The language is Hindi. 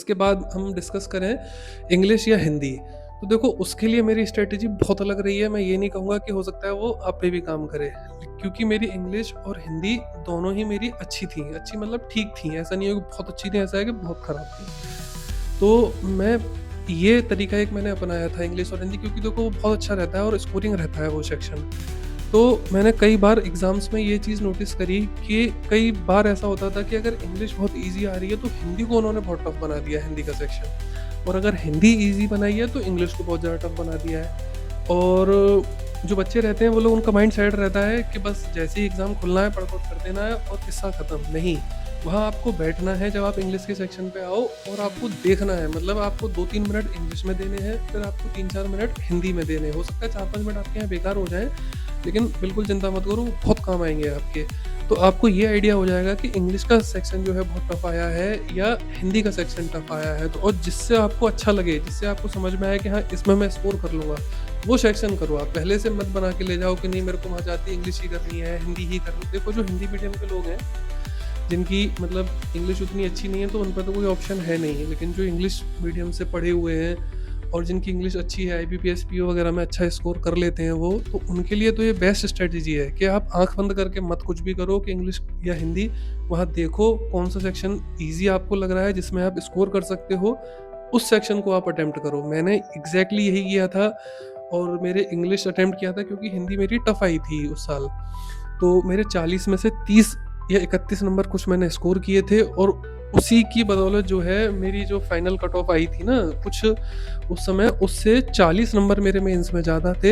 इसके बाद हम डिस्कस करें इंग्लिश या हिंदी, तो देखो उसके लिए मेरी स्ट्रैटेजी बहुत अलग रही है। मैं ये नहीं कहूँगा कि हो सकता है वो आप पे भी काम करे, क्योंकि मेरी इंग्लिश और हिंदी दोनों ही मेरी अच्छी थी। अच्छी मतलब ठीक थी, ऐसा नहीं है कि बहुत अच्छी थी, ऐसा है कि बहुत खराब थी। तो मैं ये तरीका एक मैंने अपनाया था इंग्लिश और हिंदी, क्योंकि देखो वो बहुत अच्छा रहता है और स्कोरिंग रहता है वो सेक्शन। तो मैंने कई बार एग्ज़ाम्स में ये चीज़ नोटिस करी कि कई बार ऐसा होता था कि अगर इंग्लिश बहुत ईज़ी आ रही है तो हिंदी को उन्होंने बहुत टफ बना दिया है, हिंदी का सेक्शन। और अगर हिंदी ईज़ी बनाई है तो इंग्लिश को बहुत ज़्यादा टफ बना दिया है। और जो बच्चे रहते हैं वो लोग, उनका माइंड सेट रहता है कि बस जैसे ही एग्ज़ाम खुलना है पढ़-पढ़ कर देना है और किस्सा ख़त्म। नहीं, वहाँ आपको बैठना है जब आप इंग्लिश के सेक्शन पे आओ, और आपको देखना है, मतलब आपको 2-3 मिनट इंग्लिश में देने हैं, फिर आपको 3-4 मिनट हिंदी में देने हैं। हो सकता है 4-5 मिनट आपके यहाँ बेकार हो जाएँ, लेकिन बिल्कुल चिंता मत करो, वो बहुत काम आएँगे आपके। तो आपको ये आइडिया हो जाएगा कि इंग्लिश का सेक्शन जो है बहुत टफ आया है या हिंदी का सेक्शन टफ आया है, तो और जिससे आपको अच्छा लगे, जिससे आपको समझ में आए कि हाँ, इसमें मैं स्कोर कर लूँगा, वो सेक्शन करो आप। पहले से मत बना के ले जाओ कि नहीं मेरे को वहाँ जाके इंग्लिश ही करनी है, हिंदी ही करनी है। देखो जो हिंदी मीडियम के लोग हैं, जिनकी मतलब इंग्लिश उतनी अच्छी नहीं है, तो उन पे तो कोई ऑप्शन है नहीं। लेकिन जो इंग्लिश मीडियम से पढ़े हुए हैं और जिनकी इंग्लिश अच्छी है, आईबीपीएस, पीओ वगैरह में अच्छा स्कोर कर लेते हैं वो, तो उनके लिए तो ये बेस्ट स्ट्रैटेजी है कि आप आँख बंद करके मत कुछ भी करो कि इंग्लिश या हिंदी, वहाँ देखो कौन-सा सेक्शन ईज़ी आपको लग रहा है, जिसमें आप स्कोर कर सकते हो, उस सेक्शन को आप अटेम्प्ट करो। मैंने एग्ज़ैक्टली यही किया था, और मेरे इंग्लिश अटेम्प्ट किया था क्योंकि हिंदी मेरी टफ़ आई थी उस साल। तो मेरे 40 में से 30 या 31 नंबर कुछ मैंने स्कोर किए थे, और उसी की बदौलत जो है मेरी जो फाइनल कट ऑफ आई थी ना कुछ उस समय, उससे 40 नंबर मेरे मेंस में ज़्यादा थे।